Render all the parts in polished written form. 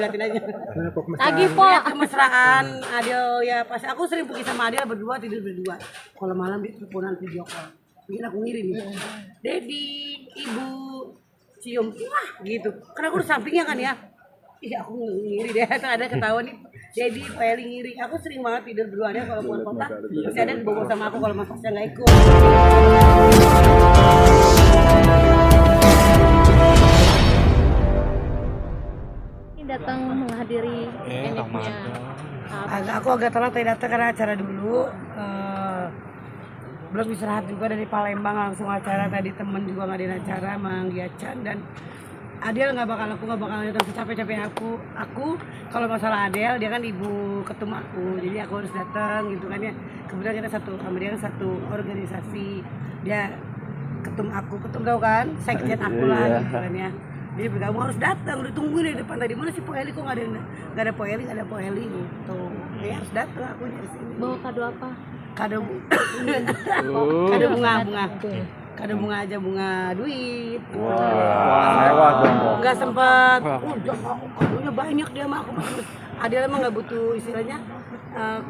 silatin aja. Lagi po. Ya, kemesraan Adel ya pas aku sering pergi sama Adel berdua tidur berdua. Kalau malam dia teleponan video call. Bikin aku ngirim. Dedi, ibu cium, wah gitu. Karena aku di sampingnya kan ya. Ih aku ngiri deh, ada ketawa nih. Dedi, Peli ngiri. Aku sering banget tidur berdua dia kalau keluar kota. Masih ada bobo sama aku kalau Mas Pasya nggak ikut. Datang menghadiri NF-nya. Aku agak telat tadi datang karena acara dulu. Belum istirahat juga dari Palembang langsung acara tadi, temen juga ngadain acara Mang Giacan dan Adel aku nggak bakal datang secapek-capek aku kalau masalah Adel dia kan ibu ketum aku jadi aku harus datang gitu kan ya. Kebetulan kita sama dia kan satu organisasi, dia ketum tahu kan sekjen aku lah gitu kan ya. Jadi kamu harus datang, udah tungguin di depan tadi mana sih Po Eli kok nggak ada Po Eli gitu. Ya harus datang aku di sini. Bawa kado apa? Kado bunga aja, bunga duit. Mewah dong. Nggak sempet. Kadonya banyak dia mah aku. Adel emang nggak butuh istilahnya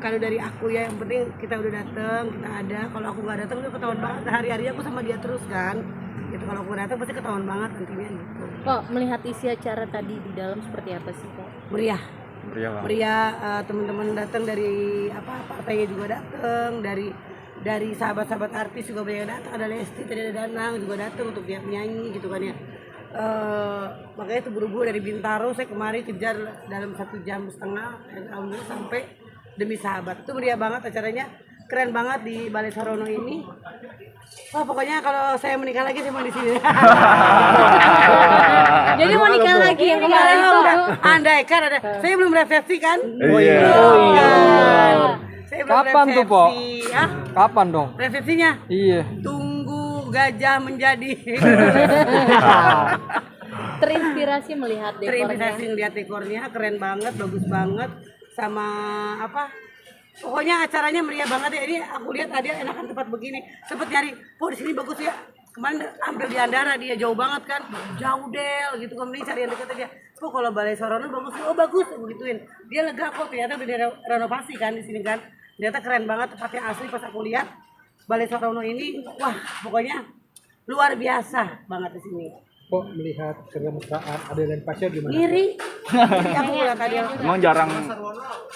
kado dari aku ya. Yang penting kita udah datang, kita ada. Kalau aku nggak datang udah ketahuan banget. Hari-hari aku sama dia terus kan. Gitu kalau aku datang pasti ketahuan banget nantinya gitu. Kok melihat isi acara tadi di dalam seperti apa sih kok? Meriah, teman-teman datang dari partainya juga datang, dari sahabat-sahabat artis juga banyak datang, ada Lesti, tadi ada Danang juga datang untuk lihat nyanyi gitu kan ya. Makanya itu buru-buru dari Bintaro saya kemarin kejar dalam 1,5 jam alhamdulillah sampai demi sahabat. Itu meriah banget acaranya, keren banget di Balai Sarono ini. Wah pokoknya kalau saya menikah lagi saya mau di sini. Jadi mau nikah lagi yang kemarin itu. Andai kan ada, saya belum resepsi kan? Oh iya. Saya belum Kapan tuh, Po? Hah? Kapan dong? Resepsinya? Iya. Tunggu gajah menjadi. Terinspirasi melihat dekornya. Terinspirasi ngeliat dekornya, keren banget, bagus banget. Sama pokoknya acaranya meriah banget ya. Ini aku lihat tadi enakan tempat begini. Sempet nyari, di sini bagus ya. Kemarin ambil di Andara dia jauh banget kan, jauh Del gitu kan, mending cari yang dekat aja. Kalau Balai Sarono bagus, bagus, aku gituin. Dia lega kok, ternyata udah direnovasi kan di sini kan. Ternyata keren banget tempatnya asli pas aku lihat. Balai Sarono ini, wah pokoknya luar biasa banget di sini. Kok melihat kemesraan Adel dan Pasya gimana? Ngiri. Aku ngeliat Adel. Emang jarang.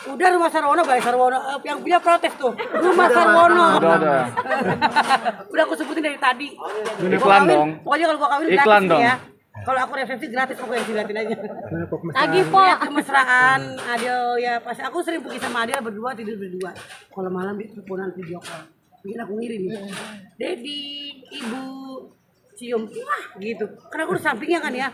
Udah Rumah Sarwono, Balai Sarwono, yang punya protes tuh. Rumah Sarwono. Udah. Udah aku sebutin dari tadi. Iklan dong. Pokoknya kalau gua kawin Iklan gratis dong. ya. Kalau aku resepsi gratis pokoknya silatin aja. Lagi po. Ya, kemesraan Adel ya pas aku sering pergi sama Adel berdua tidur berdua. Kalau malam dia teleponan video call. Bikin aku ngirim. Dedi, ibu cium, wah gitu. Karena aku di sampingnya kan ya.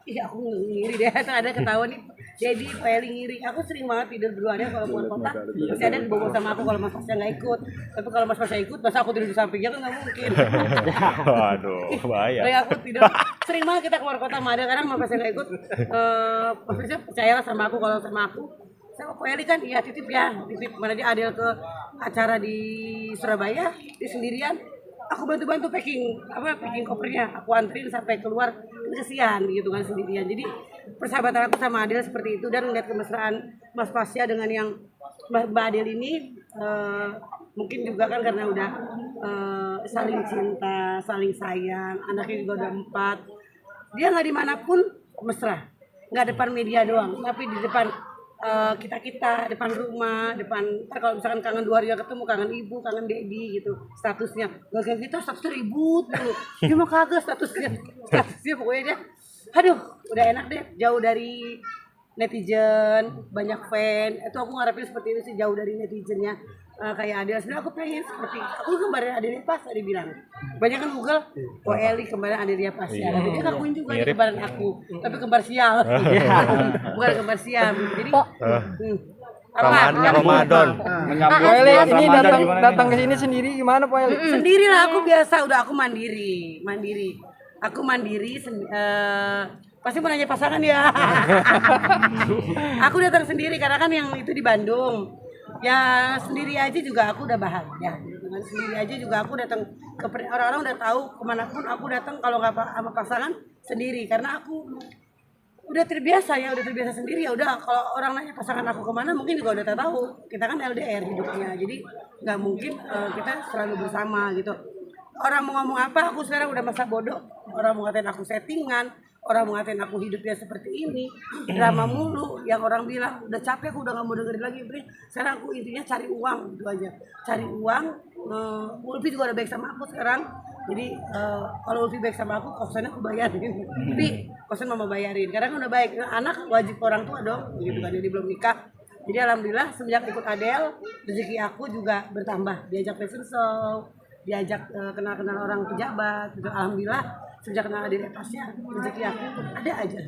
Ih aku ngiri deh, ada ketawa nih. Dedi, Peli ngiri. Aku sering banget tidur berdua dia kalau keluar kota. Masih ada bobo sama aku kalau Mas Pasya nggak ikut. Tapi kalau Mas Pasya ikut, masa aku tidur di sampingnya kan nggak mungkin. Waduh, bahaya. Kayak aku tidur. Sering banget kita keluar kota sama Adel karena Mas Pasya nggak ikut. Mas Pasya percayalah sama aku kalau sama aku. Sama Peli kan, iya titip mana dia Adel ke acara di Surabaya, di sendirian. Aku bantu packing kopernya, aku anterin sampai keluar, kesian gitu kan sendirian. Jadi persahabatan aku sama Adel seperti itu dan melihat kemesraan Mas Pasya dengan yang Mbak Adel ini mungkin juga kan karena udah saling cinta, saling sayang, anaknya juga udah 4. Dia nggak dimanapun mesra, nggak depan media doang, tapi di depan kita depan rumah, kalau misalkan kangen 2 hari gak ketemu, kangen ibu, kangen dedi gitu statusnya. Gak kayak gitu, statusnya ribut dulu. Dia mah kagak statusnya pokoknya dia, aduh udah enak deh, jauh dari netizen, banyak fan. Itu aku ngarepin seperti itu sih, jauh dari netizennya. Kayak Adel, sebenarnya aku pengen seperti aku kembaran Adelia Pas tadi bilang. Banyak kan Google, Po Eli kembaran Adelia Pas ya. Dia ngakuin juga dia kembaran aku, tapi kembar sial. Bukan kembar siam. Jadi Ramadan. Po Eli ini datang ke sini sendiri gimana Po Eli? Sendiri lah aku biasa, udah aku mandiri. Aku mandiri pasti mau nanya pasangan ya. Aku datang sendiri karena kan yang itu di Bandung. Ya sendiri aja juga aku udah bahagia. Dengan sendiri aja juga aku datang ke orang-orang udah tahu kemanapun aku datang kalau nggak sama pasangan sendiri karena aku udah terbiasa sendiri ya udah. Kalau orang nanya pasangan aku kemana mungkin juga udah tahu, kita kan LDR hidupnya, jadi nggak mungkin kita selalu bersama gitu. Orang mau ngomong apa, aku sekarang udah masa bodoh. Orang mau ngatain aku settingan, orang mau ngatain aku hidupnya seperti ini, drama mulu. Yang orang bilang udah capek, aku udah nggak mau dengerin lagi. Sekarang aku intinya cari uang, itu aja. Cari uang. Ulfi juga udah baik sama aku sekarang. Jadi kalau Ulfi baik sama aku, kosannya aku bayarin. Tapi kosan mama bayarin. Karena kan udah baik. Anak wajib orang tua dong, gitu kan. Jadi belum nikah. Jadi alhamdulillah semenjak ikut Adele, rezeki aku juga bertambah. Diajak fashion show, diajak kenal-kenal orang pejabat gitu. Alhamdulillah sejak kenal Adele Pasya rezeki aku ada aja.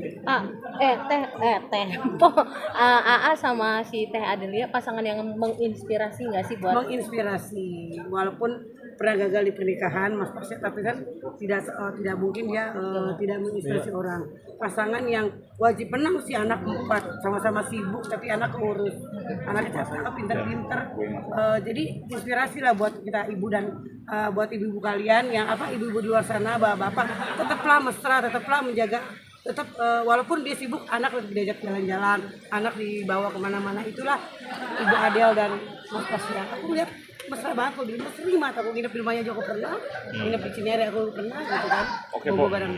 AA sama si Teh Adelia pasangan yang menginspirasi nggak sih buat? Menginspirasi, walaupun pernah gagal di pernikahan Mas Pasya, tapi kan tidak mungkin dia tidak menginspirasi orang. Pasangan yang wajib menang si anak 4, sama-sama sibuk tapi anak urus, anaknya cakep, pintar-pintar. Jadi inspirasi lah buat kita ibu dan buat ibu-ibu kalian yang ibu-ibu di luar sana, bapak-bapak, tetaplah mesra, tetaplah menjaga, tetap walaupun dia sibuk, anak tetap diajak jalan-jalan, anak dibawa kemana-mana. Itulah Ibu Adele dan Mas Pasya. Aku lihat mesra banget kalau di rumah, sering banget aku nginep di rumahnya juga pernah, nginep di Cinere aku pernah gitu kan. Oke, Bawa Bu. barang.